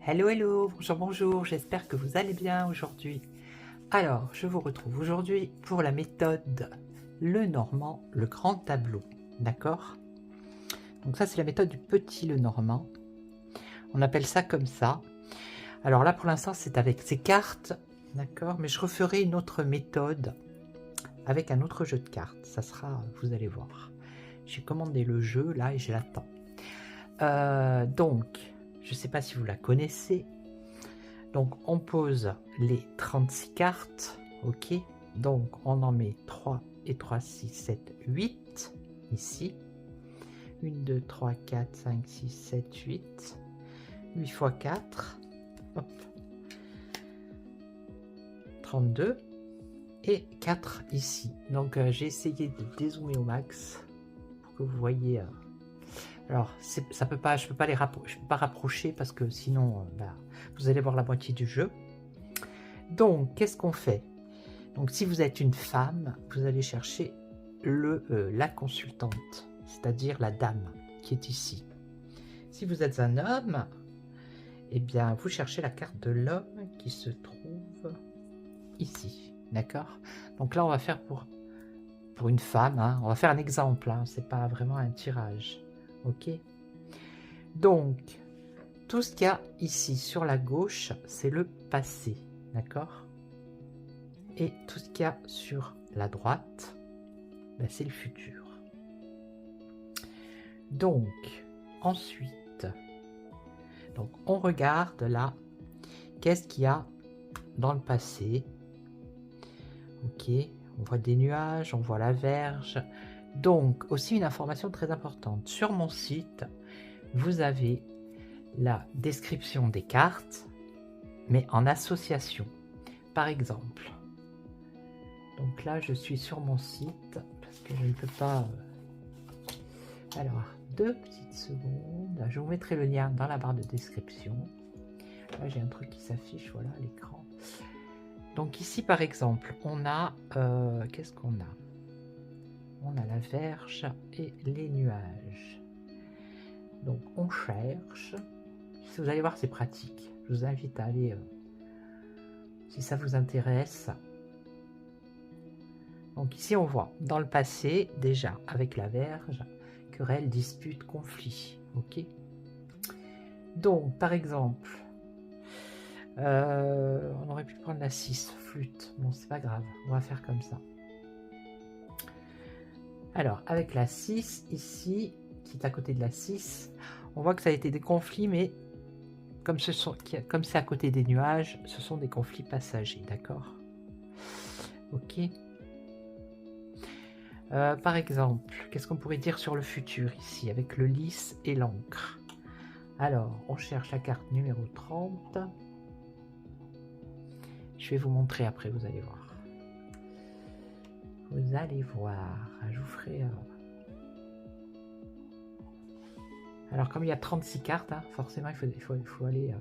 Hello, hello, bonjour, bonjour, j'espère que vous allez bien aujourd'hui. Alors, je vous retrouve aujourd'hui pour la méthode Lenormand, le grand tableau, d'accord? Donc ça, c'est la méthode du petit Lenormand. On appelle ça comme ça. Alors là, pour l'instant, c'est avec ces cartes, d'accord? Mais je referai une autre méthode avec un autre jeu de cartes. Ça sera, vous allez voir. J'ai commandé le jeu, là, et je l'attends. Donc, je ne sais pas si vous la connaissez. Donc, on pose les 36 cartes, ok? Donc, on en met 3 et 3, 6, 7, 8, ici. 1, 2, 3, 4, 5, 6, 7, 8. 8 fois 4, hop, 32. Et 4 ici. Donc, j'ai essayé de dézoomer au max pour que vous voyez... alors, ça peut pas, je peux pas rapprocher parce que sinon, vous allez voir la moitié du jeu. Donc, qu'est-ce qu'on fait? Donc, si vous êtes une femme, vous allez chercher la consultante, c'est-à-dire la dame qui est ici. Si vous êtes un homme, eh bien, vous cherchez la carte de l'homme qui se trouve ici, d'accord? Donc là, on va faire pour une femme, hein. On va faire un exemple, hein. C'est pas vraiment un tirage, ok? Donc, tout ce qu'il y a ici sur la gauche, c'est le passé, d'accord? Et tout ce qu'il y a sur la droite, c'est le futur. Donc, ensuite, donc on regarde là, qu'est-ce qu'il y a dans le passé. Ok, on voit des nuages, on voit la verge. Donc, aussi une information très importante. Sur mon site, vous avez la description des cartes, mais en association. Par exemple, donc là, je suis sur mon site, parce que je ne peux pas... Alors, 2 petites secondes. Je vous mettrai le lien dans la barre de description. Là, j'ai un truc qui s'affiche, voilà, à l'écran. Donc ici, par exemple, on a... qu'est-ce qu'on a? On a la verge et les nuages. Donc, on cherche. Si vous allez voir, c'est pratique. Je vous invite à aller... si ça vous intéresse. Donc ici, on voit, dans le passé, déjà, avec la verge, querelle, dispute, conflit. Ok. Donc, par exemple, on aurait pu prendre la 6, flûte. Bon, c'est pas grave, on va faire comme ça. Alors, avec la 6, ici, qui est à côté de la 6, on voit que ça a été des conflits, mais comme c'est à côté des nuages, ce sont des conflits passagers, d'accord? Ok. Par exemple, qu'est-ce qu'on pourrait dire sur le futur ici, avec le lys et l'encre? Alors, on cherche la carte numéro 30. Je vais vous montrer après, vous allez voir. Vous allez voir, je vous ferai... Alors, comme il y a 36 cartes, hein, forcément, il faut aller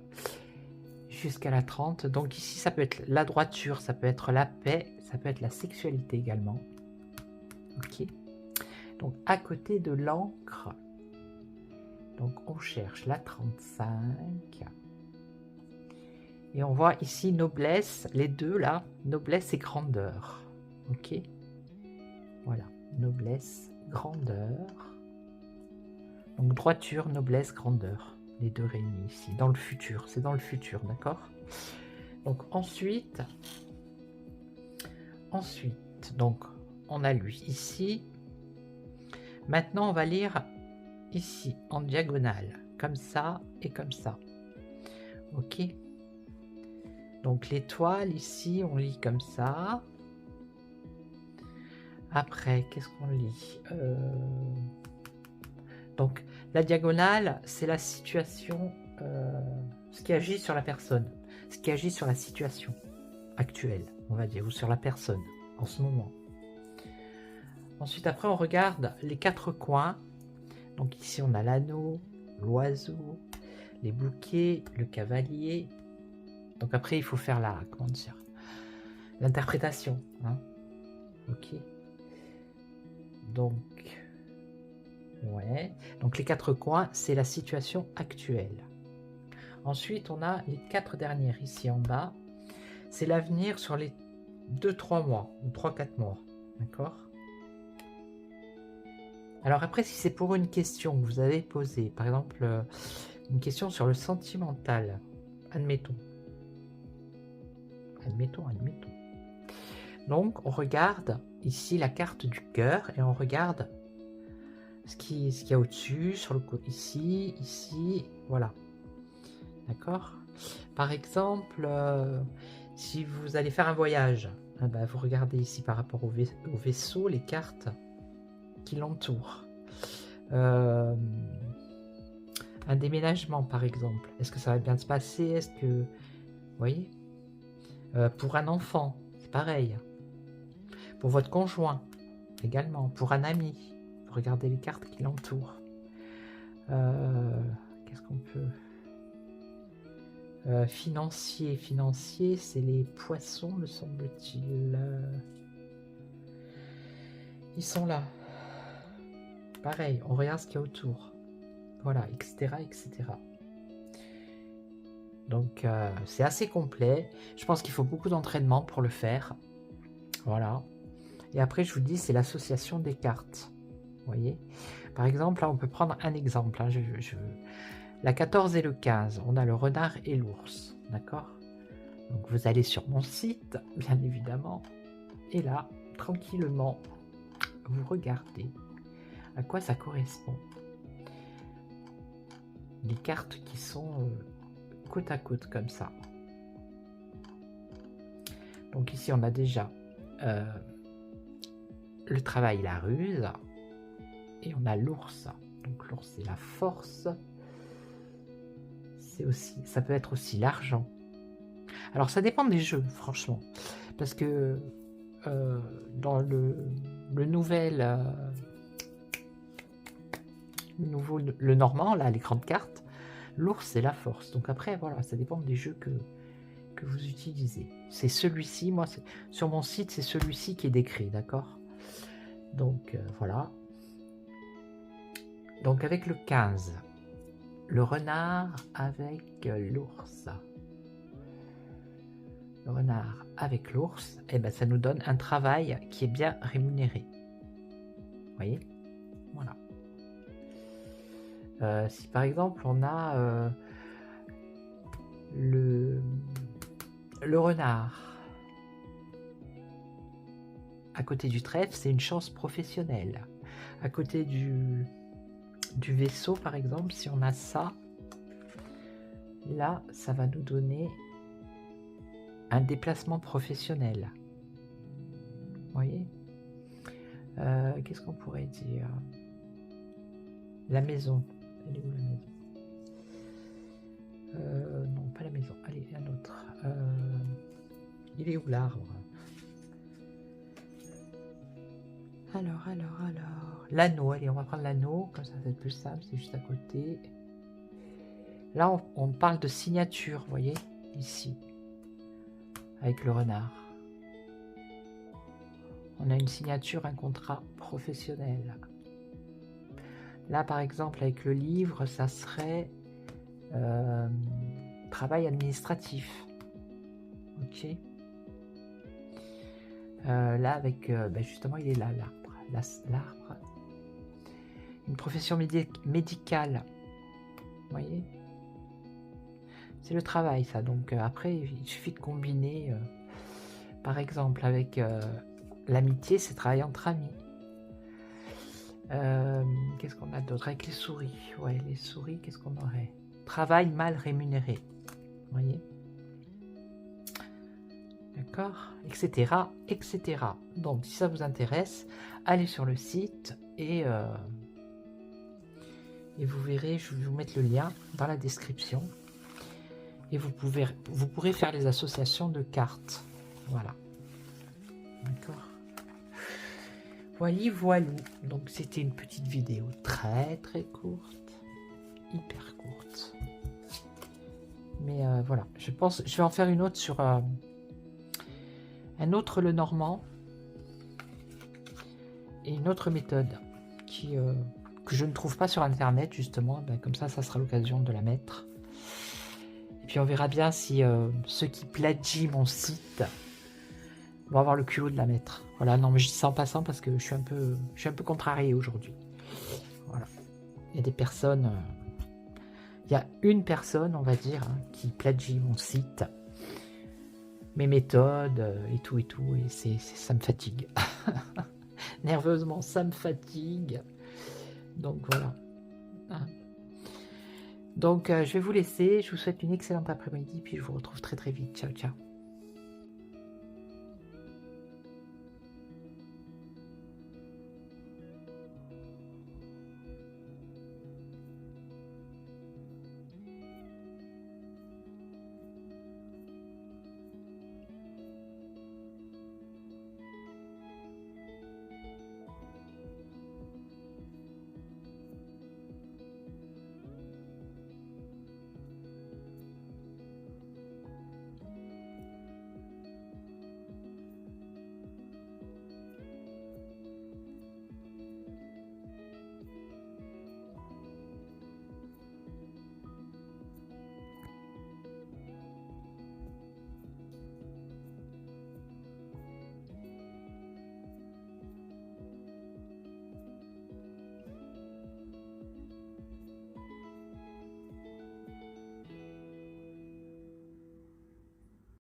jusqu'à la 30. Donc ici, ça peut être la droiture, ça peut être la paix, ça peut être la sexualité également. Ok. Donc, à côté de l'encre, donc on cherche la 35. Et on voit ici noblesse, les deux là, noblesse et grandeur. Ok. Voilà, noblesse, grandeur. Donc droiture, noblesse, grandeur. Les deux réunis ici, dans le futur. C'est dans le futur, d'accord? Donc ensuite, donc on a lui ici. Maintenant, on va lire ici, en diagonale, comme ça et comme ça. Ok. Donc l'étoile ici, on lit comme ça. Après, qu'est-ce qu'on lit? Donc la diagonale, c'est la situation, ce qui agit sur la personne, ce qui agit sur la situation actuelle, on va dire, ou sur la personne en ce moment. Ensuite, après, on regarde les 4 coins. Donc ici, on a l'anneau, l'oiseau, les bouquets, le cavalier. Donc après, il faut faire comment dire, l'interprétation. Hein. Ok. Donc, ouais. Donc les 4 coins, c'est la situation actuelle. Ensuite, on a les 4 dernières ici en bas. C'est l'avenir sur les 2-3 mois ou 3-4 mois. D'accord? Alors après, si c'est pour une question que vous avez posée, par exemple, une question sur le sentimental, admettons. Admettons. Donc, on regarde ici la carte du cœur et on regarde ce qu'il y a au-dessus, sur le côté, ici, voilà. D'accord? Par exemple, si vous allez faire un voyage, vous regardez ici par rapport au vaisseau, les cartes qui l'entourent. Un déménagement, par exemple. Est-ce que ça va bien se passer? Est-ce que... Vous voyez? Pour un enfant, c'est pareil. Pour votre conjoint, également. Pour un ami. Vous regardez les cartes qui l'entourent. Qu'est-ce qu'on peut... financier, c'est les poissons, me semble-t-il. Ils sont là. Pareil, on regarde ce qu'il y a autour. Voilà, etc. Donc, c'est assez complet. Je pense qu'il faut beaucoup d'entraînement pour le faire. Voilà. Et après, je vous dis, c'est l'association des cartes. Vous voyez? Par exemple, là, on peut prendre un exemple. Hein, la 14 et le 15, on a le renard et l'ours. D'accord? Donc, vous allez sur mon site, bien évidemment. Et là, tranquillement, vous regardez à quoi ça correspond. Les cartes qui sont côte à côte comme ça. Donc ici, on a déjà le travail, la ruse. Et on a l'ours. Donc l'ours, c'est la force. C'est aussi, ça peut être aussi l'argent. Alors ça dépend des jeux, franchement. Parce que dans le normand, là, l'écran de cartes, l'ours c'est la force. Donc après, voilà, ça dépend des jeux que vous utilisez. C'est celui-ci, moi, sur mon site, c'est celui-ci qui est décrit, d'accord? Donc voilà. Donc avec le 15, le renard avec l'ours. Le renard avec l'ours, et ben ça nous donne un travail qui est bien rémunéré. Vous voyez? Voilà. Si par exemple on a le renard à côté du trèfle, c'est une chance professionnelle. À côté du vaisseau, par exemple, si on a ça, là, ça va nous donner un déplacement professionnel. Vous voyez? Qu'est-ce qu'on pourrait dire? La maison. Elle est où la maison? Non, pas la maison. Allez, un autre. Il est où l'arbre? Alors. L'anneau, allez, on va prendre l'anneau, comme ça c'est plus simple, c'est juste à côté. Là, on parle de signature, vous voyez, ici, avec le renard. On a une signature, un contrat professionnel. Là, par exemple, avec le livre, ça serait travail administratif. Ok. Là, avec, justement, il est là, l'arbre. L'arbre. Une profession médicale. Vous voyez? C'est le travail, ça. Donc, après, il suffit de combiner. Par exemple, avec l'amitié, c'est travailler entre amis. Qu'est-ce qu'on a d'autre? Avec les souris. Ouais, les souris, qu'est-ce qu'on aurait? Travail mal rémunéré. Vous voyez? D'accord, etc., etc. Donc, si ça vous intéresse, allez sur le site et vous verrez, je vais vous mettre le lien dans la description. Et vous pourrez faire les associations de cartes. Voilà. D'accord. Voilà. Donc, c'était une petite vidéo très, très courte. Hyper courte. Mais voilà, je pense, je vais en faire une autre sur... un autre le normand et une autre méthode que je ne trouve pas sur internet justement, comme ça sera l'occasion de la mettre Et puis on verra bien si ceux qui plagient mon site vont avoir le culot de la mettre. Voilà, non mais je dis ça en passant parce que je suis un peu contrarié aujourd'hui. Voilà. Il y a des personnes... il y a une personne, on va dire, hein, qui plagie mon site, mes méthodes et tout, et ça me fatigue. Nerveusement, ça me fatigue. Donc voilà. Hein. Donc je vais vous laisser. Je vous souhaite une excellente après-midi, puis je vous retrouve très très vite. Ciao, ciao.